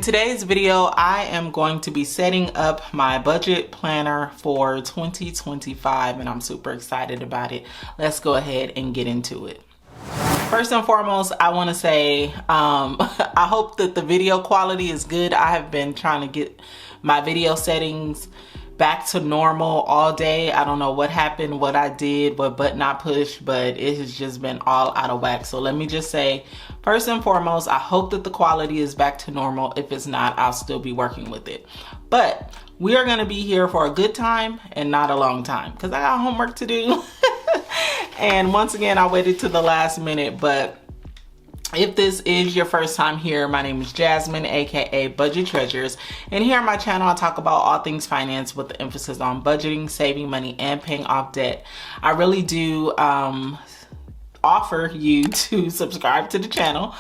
In today's video, I am going to be setting up my budget planner for 2025 and I'm super excited about it. Let's go ahead and get into it. First and foremost, I want to say I hope that the video quality is good. I have been trying to get my video settings back to normal all day. I don't know what happened, what I did, what button I pushed, but it has just been all out of whack. So let me just say, first and foremost, I hope that the quality is back to normal. If it's not, I'll still be working with it. But we are gonna be here for a good time and not a long time because I got homework to do. And once again, I waited to the last minute, but if this is your first time here, my name is Jasmine, aka Budget Treasures, and here on my channel I talk about all things finance with the emphasis on budgeting, saving money, and paying off debt. I really do offer you to subscribe to the channel.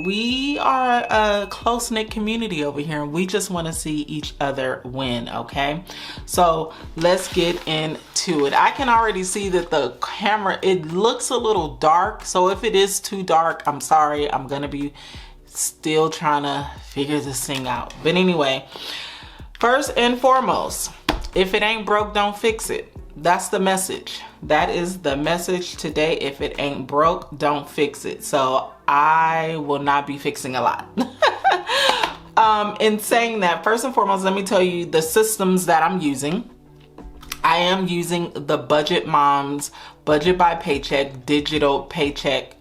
We are a close-knit community over here and we just want to see each other win, okay? So let's get into it. I can already see that the camera, it looks a little dark, so if it is too dark, I'm sorry. I'm gonna be still trying to figure this thing out. But anyway, first and foremost, if it ain't broke, don't fix it. That's the message. That is the message today. If it ain't broke, don't fix it. So I will not be fixing a lot. In saying that, first and foremost, let me tell you the systems that I'm using. I am using the Budget Moms Budget by Paycheck digital paycheck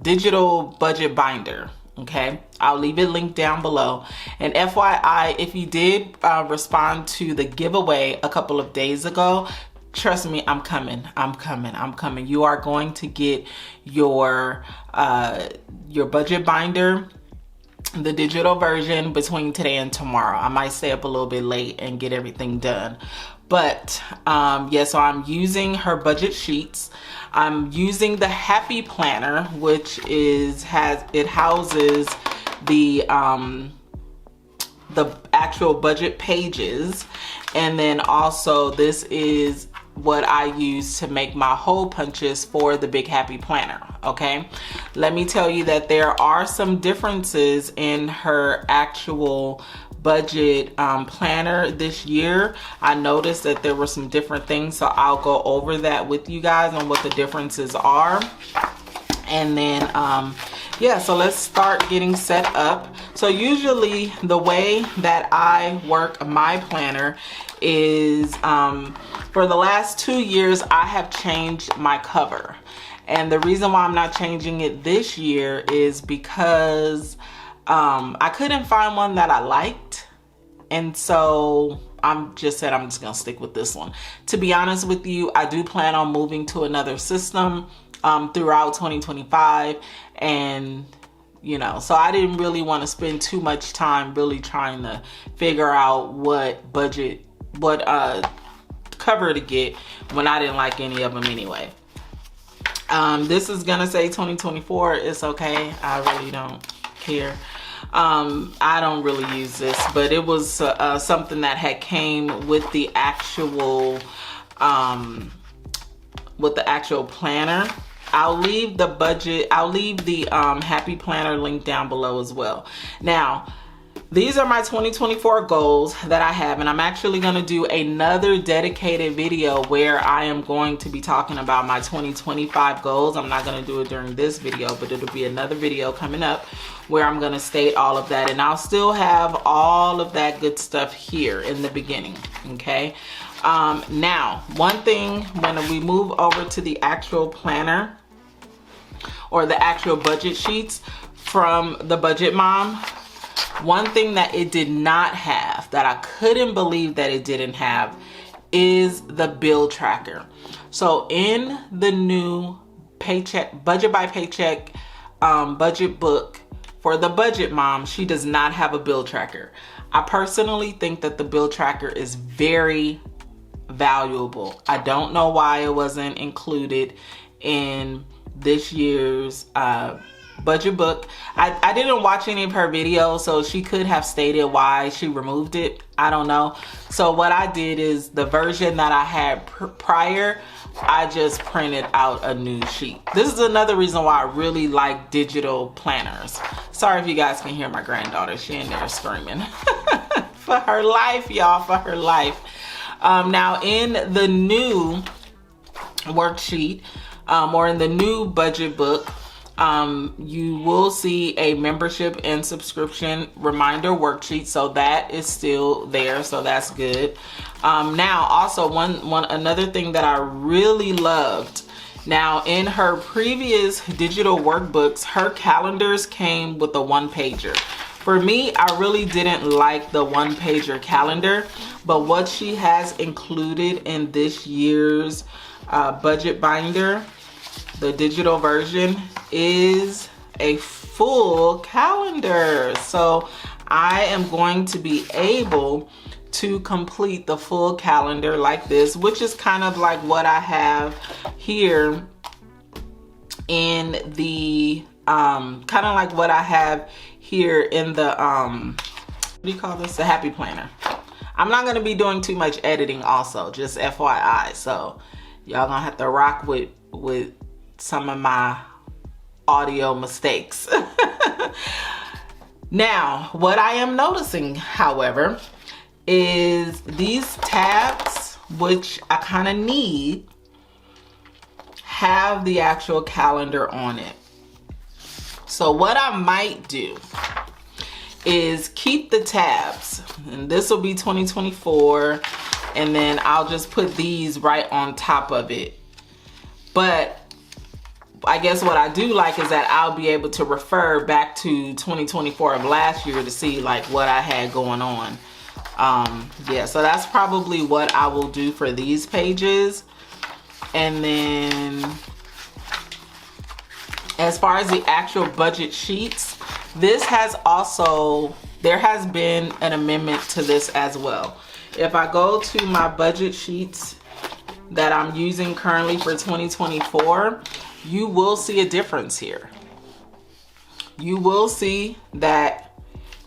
digital budget binder. Okay, I'll leave it linked down below. And FYI, if you did respond to the giveaway a couple of days ago, trust me, I'm coming. You are going to get your budget binder, the digital version, between today and tomorrow. I might stay up a little bit late and get everything done. But yeah, so I'm using her budget sheets. I'm using the Happy Planner, which houses the actual budget pages, and then also this is what I use to make my hole punches for the Big Happy Planner. Okay, let me tell you that there are some differences in her actual budget planner this year. I noticed that there were some different things, so I'll go over that with you guys on what the differences are. And then yeah, so let's start getting set up. So usually the way that I work my planner is for the last 2 years I have changed my cover, and the reason why I'm not changing it this year is because I couldn't find one that I liked, and so I'm just gonna stick with this one. To be honest with you, I do plan on moving to another system throughout 2025, and you know, so I didn't really want to spend too much time really trying to figure out what cover to get when I didn't like any of them anyway. This is gonna say 2024. It's okay, I really don't care. I don't really use this, but it was something that had came with the actual planner. I'll leave the Happy Planner link down below as well. Now, these are my 2024 goals that I have, and I'm actually going to do another dedicated video where I am going to be talking about my 2025 goals. I'm not going to do it during this video, but it'll be another video coming up where I'm going to state all of that, and I'll still have all of that good stuff here in the beginning, okay? Now, one thing, when we move over to the actual planner or the actual budget sheets from the Budget Mom, one thing that it did not have, that I couldn't believe that it didn't have, is the bill tracker. So in the new Budget by Paycheck budget book for the Budget Mom, she does not have a bill tracker. I personally think that the bill tracker is very valuable. I don't know why it wasn't included in this year's budget book. I didn't watch any of her videos, so she could have stated why she removed it. I don't know. So what I did is the version that I had prior, I just printed out a new sheet. This is another reason why I really like digital planners. Sorry if you guys can hear my granddaughter. She in there screaming for her life, y'all, for her life. Now in the new worksheet, or in the new budget book, you will see a membership and subscription reminder worksheet, so that is still there, so that's good. Now also another thing that I really loved, now in her previous digital workbooks, her calendars came with a one-pager. For me, I really didn't like the one-pager calendar, but what she has included in this year's budget binder, the digital version, is a full calendar. So I am going to be able to complete the full calendar like this, which is kind of like what I have here in the kind of like what I have here in the what do you call this, the happy planner. I'm not going to be doing too much editing also, just FYI, so y'all gonna have to rock with some of my audio mistakes. Now, what I am noticing, however, is these tabs, which I kind of need, have the actual calendar on it. So what I might do is keep the tabs, and this will be 2024, and then I'll just put these right on top of it. But I guess what I do like is that I'll be able to refer back to 2024 of last year to see like what I had going on. Yeah, so that's probably what I will do for these pages. And then as far as the actual budget sheets, this has also, there has been an amendment to this as well. If I go to my budget sheets that I'm using currently for 2024, you will see a difference here. You will see that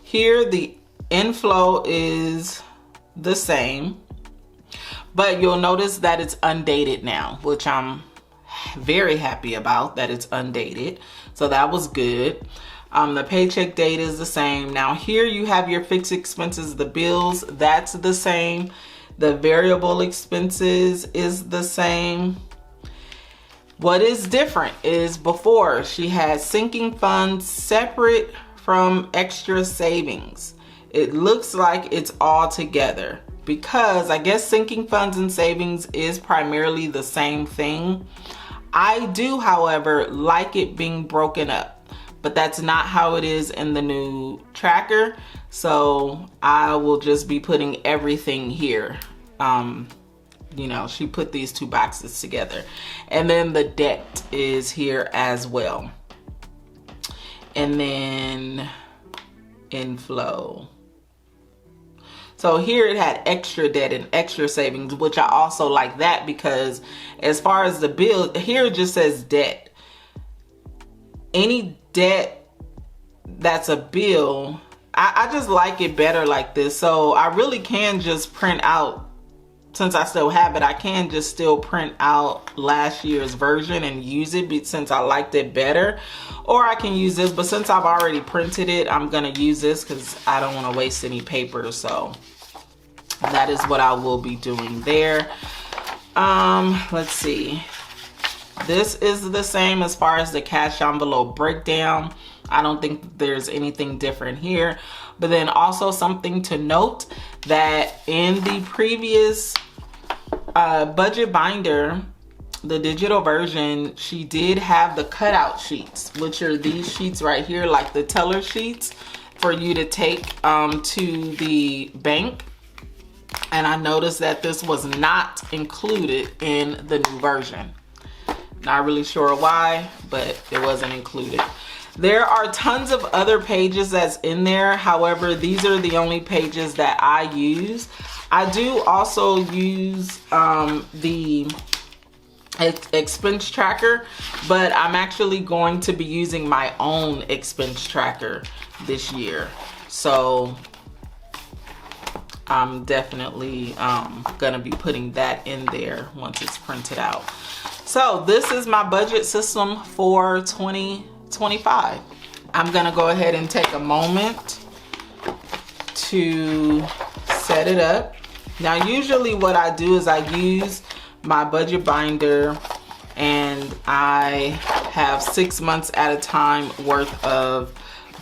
here the inflow is the same, but you'll notice that it's undated now, which I'm very happy about, that it's undated. So that was good. The paycheck date is the same. Now here you have your fixed expenses, the bills, that's the same. The variable expenses is the same. What is different is before she had sinking funds separate from extra savings. It looks like it's all together because I guess sinking funds and savings is primarily the same thing. I do, however, like it being broken up, but that's not how it is in the new tracker. So I will just be putting everything here. You know, she put these two boxes together. And then the debt is here as well. And then inflow. So here it had extra debt and extra savings, which I also like that because as far as the bill, here it just says debt. Any debt that's a bill, I just like it better like this. So I really can just print out, since I still have it, I can just still print out last year's version and use it since I liked it better. Or I can use this, but since I've already printed it, I'm gonna use this because I don't want to waste any paper. So that is what I will be doing there. Let's see. This is the same as far as the cash envelope breakdown. I don't think there's anything different here. But then also something to note that in the previous budget binder, the digital version, she did have the cutout sheets, which are these sheets right here, like the teller sheets for you to take to the bank. And I noticed that this was not included in the new version. Not really sure why, but it wasn't included. There are tons of other pages that's in there. However, these are the only pages that I use. I do also use the expense tracker, but I'm actually going to be using my own expense tracker this year. So I'm definitely gonna be putting that in there once it's printed out. So this is my budget system for 2025. I'm gonna go ahead and take a moment to set it up. Now usually what I do is I use my budget binder and I have 6 months at a time worth of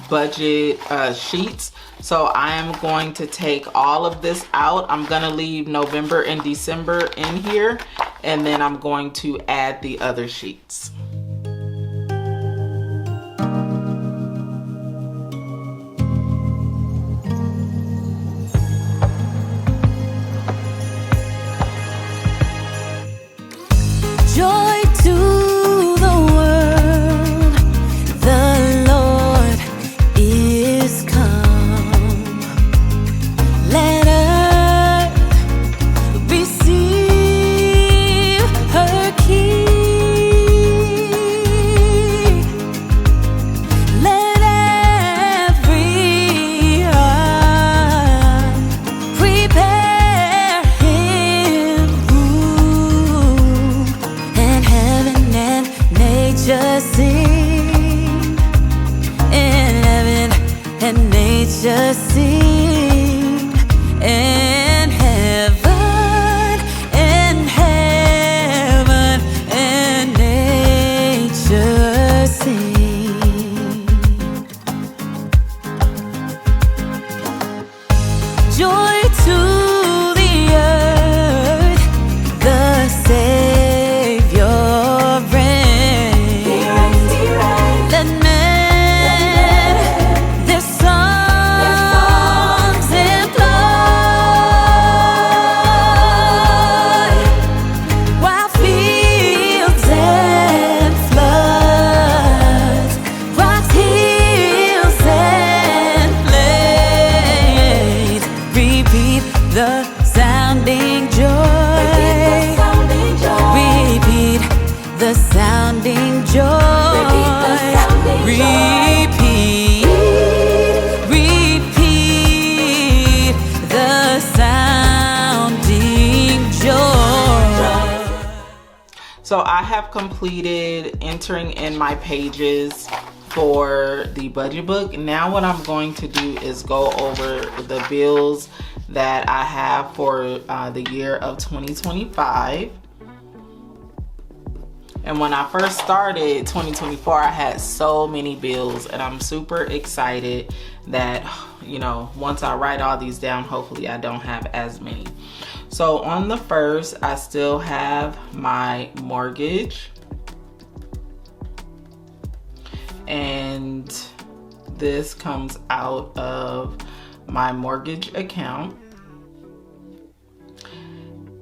budget sheets. So I am going to take all of this out. I'm gonna leave November and December in here, and then I'm going to add the other sheets. Joy to the world, the Lord is come. Let earth receive her King. Let every heart prepare him room, and heaven and nature sing, and heaven and nature sing, and heaven and nature sing. Joy to the earth, the Savior reigns. Let men their songs employ, while fields and floods, rocks, hills and plains, repeat the sounding joy. Repeat the sounding joy. Repeat the sounding joy. So I have completed entering in my pages for the budget book. Now what I'm going to do is go over the bills that I have for the year of 2025. And when I first started 2024, I had so many bills, and I'm super excited that, you know, once I write all these down, hopefully I don't have as many. So on the first, I still have my mortgage, and this comes out of my mortgage account,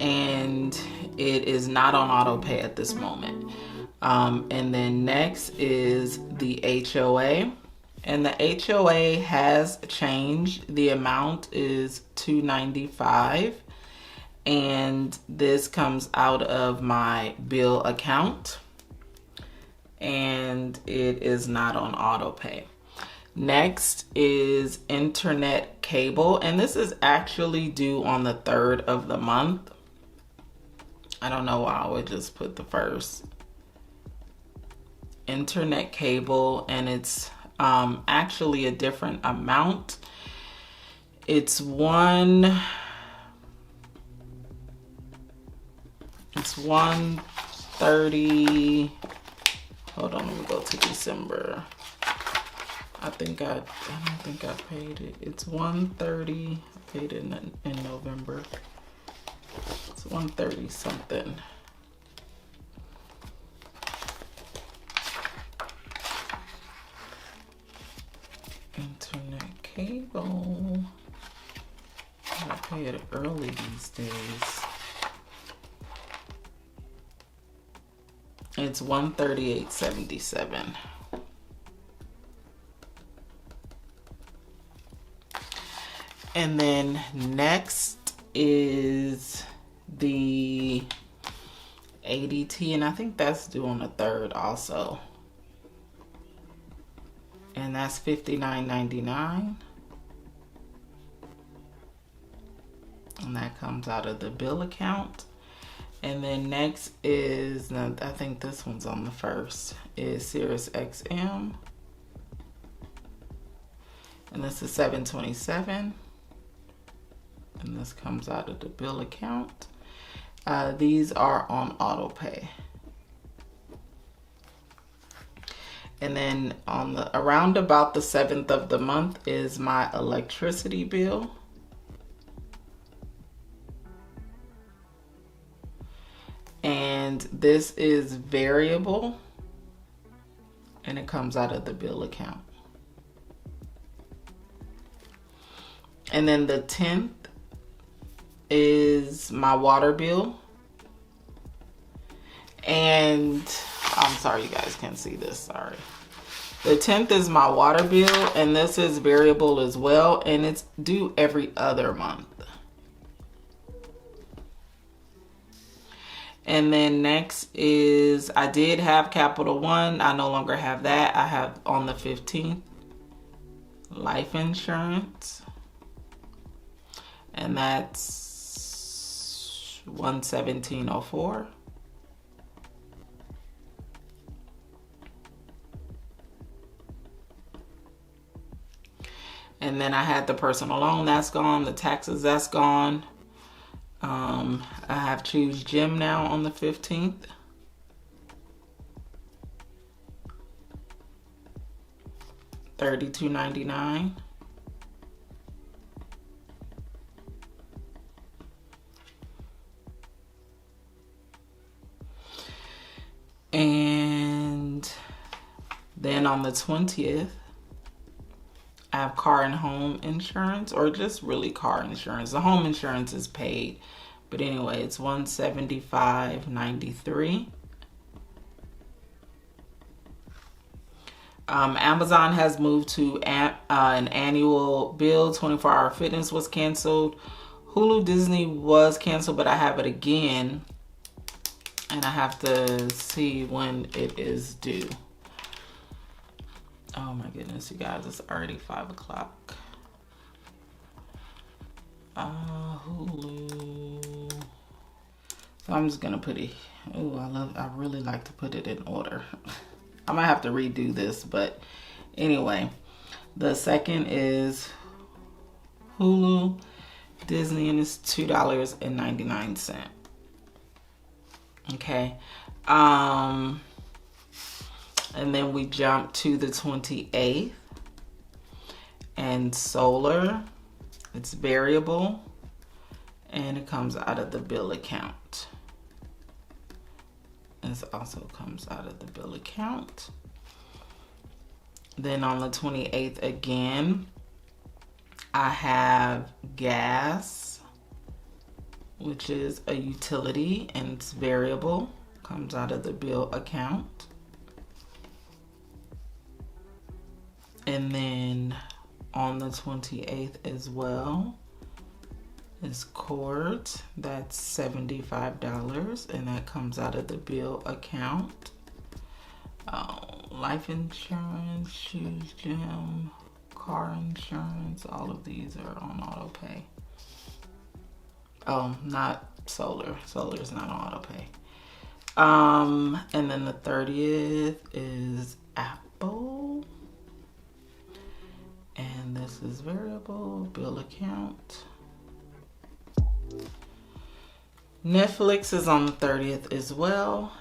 and it is not on auto pay at this moment. And then next is the HOA, and the HOA has changed. The amount is $295, and this comes out of my bill account, and it is not on auto pay. Next is internet cable, and this is actually due on the 3rd of the month. I don't know why I would just put the first. Internet cable, and it's actually a different amount. It's 130. Hold on, let me go to December. I don't think I paid it. It's 130. I paid it in November. It's 130 something. Internet cable. I pay it early these days. It's $138.77. And then next is the ADT, and I think that's due on the 3rd also. And that's $59.99. And that comes out of the bill account. And then next is, I think this one's on the 1st, is Sirius XM. And this is $727. And this comes out of the bill account. These are on auto pay. And then on the around about the 7th of the month is my electricity bill. And this is variable, and it comes out of the bill account. And then the 10th is my water bill. And I'm sorry, you guys can't see this, sorry. The 10th is my water bill, and this is variable as well, and it's due every other month. And then next is, I did have Capital One. I no longer have that. I have on the 15th, life insurance. And that's $117.04. And then I had the personal loan, that's gone. The taxes, that's gone. I have Choose Gym now on the 15th. $32.99. And then on the 20th, I have car and home insurance, or just really car insurance. The home insurance is paid, but anyway, it's $175.93. Amazon has moved to an annual bill. 24-Hour Fitness was canceled. Hulu Disney was canceled, but I have it again, and I have to see when it is due. Oh my goodness, you guys, it's already 5 o'clock. Hulu. So I'm just gonna put it, I really like to put it in order. I might have to redo this, but anyway, the second is Hulu Disney, and it's $2.99. Okay. And then we jump to the 28th, and solar, it's variable, and it comes out of the bill account. This also comes out of the bill account. Then on the 28th again, I have gas, which is a utility, and it's variable, comes out of the bill account. And then on the 28th as well is cord, that's $75, and that comes out of the bill account. Life insurance, Choose Gym, car insurance, all of these are on auto pay. Oh, not solar. Solar is not on auto pay. And then the 30th is Apple. And this is variable, bill account. Netflix is on the 30th as well.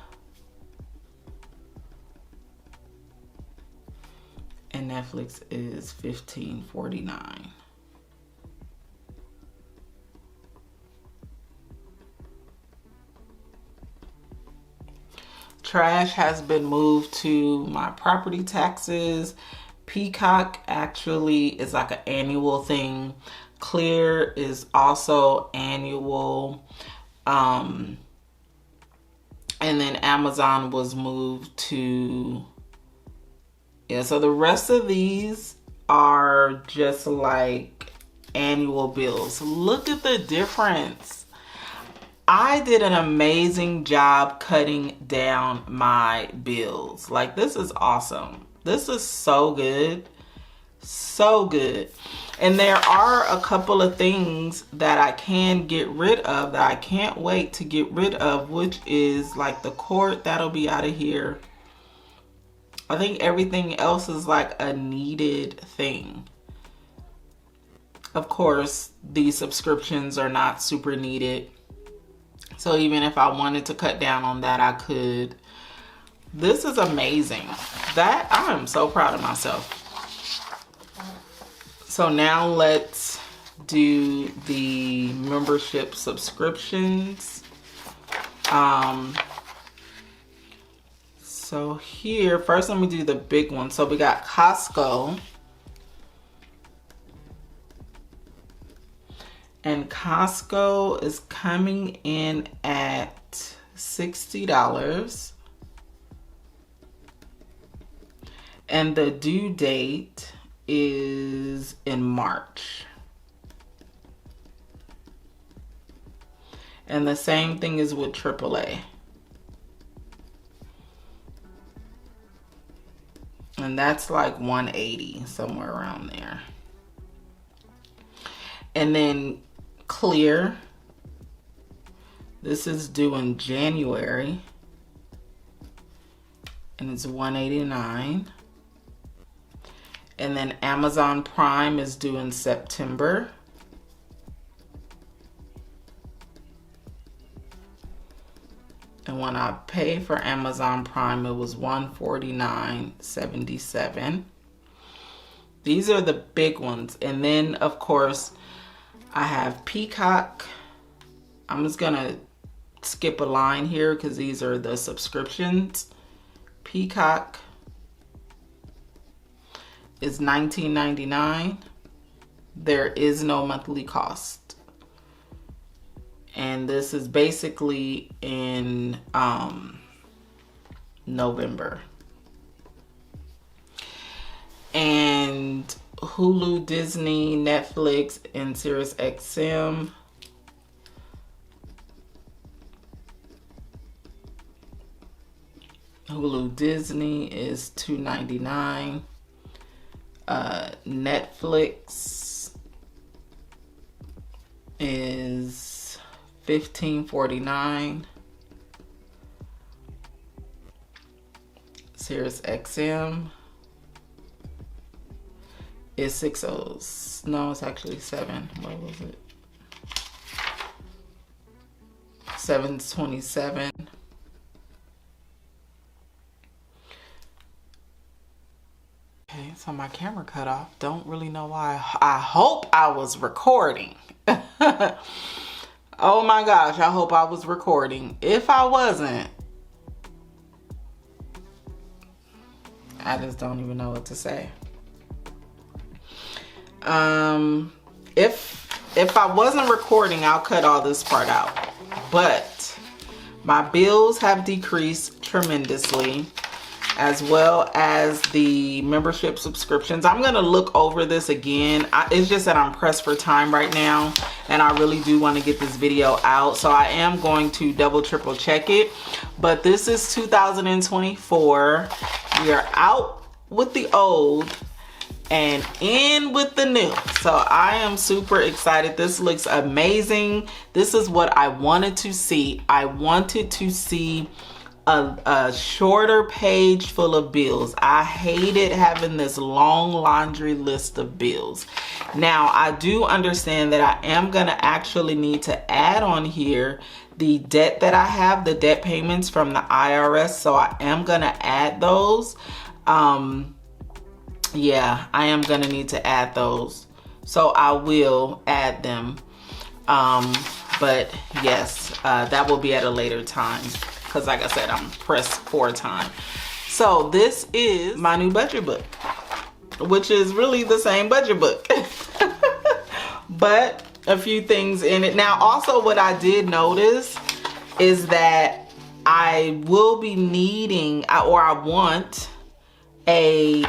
And Netflix is $15.49. Trash has been moved to my property taxes. Peacock actually is like an annual thing. Clear is also annual. And then Amazon was moved to, yeah, so the rest of these are just like annual bills. Look at the difference. I did an amazing job cutting down my bills. Like, this is awesome. This is so good. So good. And there are a couple of things that I can get rid of that I can't wait to get rid of, which is like the cord that'll be out of here. I think everything else is like a needed thing. Of course, these subscriptions are not super needed. So even if I wanted to cut down on that, I could. This is amazing. That, I am so proud of myself. So now let's do the membership subscriptions. So here, first let me do the big one. So we got Costco. And Costco is coming in at $60. And the due date is in March. And the same thing is with AAA. And that's like 180, somewhere around there. And then Clear. This is due in January. And it's 189. And then Amazon Prime is due in September. And when I paid for Amazon Prime, it was $149.77. These are the big ones. And then, of course, I have Peacock. I'm just going to skip a line here because these are the subscriptions. Peacock is $19.99. There is no monthly cost. And this is basically in November. And Hulu, Disney, Netflix, and SiriusXM. Hulu Disney is $2.99. Netflix is $15.49. SiriusXM is $6. No, it's actually $7. What was it? $7.27. Okay, so my camera cut off. Don't really know why. I hope I was recording. Oh my gosh, I hope I was recording. If I wasn't, I just don't even know what to say. If I wasn't recording, I'll cut all this part out. But my bills have decreased tremendously, as well as the membership subscriptions. I'm gonna look over this again. It's just that I'm pressed for time right now, and I really do want to get this video out, so I am going to double triple check it. But this is 2024. We are out with the old and in with the new. So I am super excited. This looks amazing. This is what I wanted to see. I wanted to see a shorter page full of bills. I hated having this long laundry list of bills. Now, I do understand that I am gonna actually need to add on here the debt that I have, the debt payments from the IRS. So I am gonna add those. Yeah, I am gonna need to add those. So I will add them. But yes, that will be at a later time, because like I said, I'm pressed for time. So this is my new budget book, which is really the same budget book, but a few things in it. Now, also what I did notice is that I will be needing, or I want a,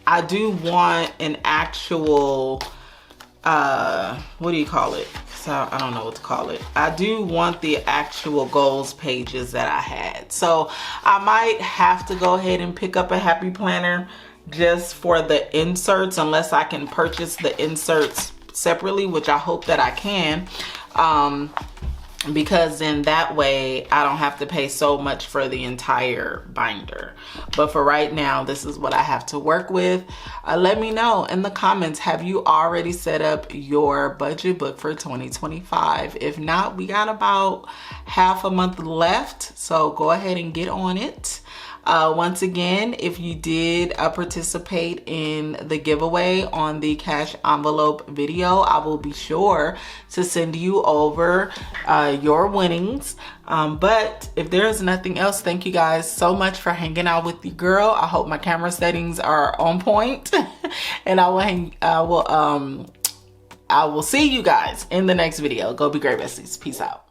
I do want an actual what do you call it? So I don't know what to call it. I do want the actual goals pages that I had. So I might have to go ahead and pick up a happy planner just for the inserts, unless I can purchase the inserts separately, which I hope that I can. Because then that way I don't have to pay so much for the entire binder. But for right now, this is what I have to work with. Let me know in the comments, have you already set up your budget book for 2025? If not, we got about half a month left, so go ahead and get on it. Once again, if you did participate in the giveaway on the cash envelope video, I will be sure to send you over your winnings. But if there is nothing else, thank you guys so much for hanging out with the girl. I hope my camera settings are on point. And I will see you guys in the next video. Go be great, besties. Peace out.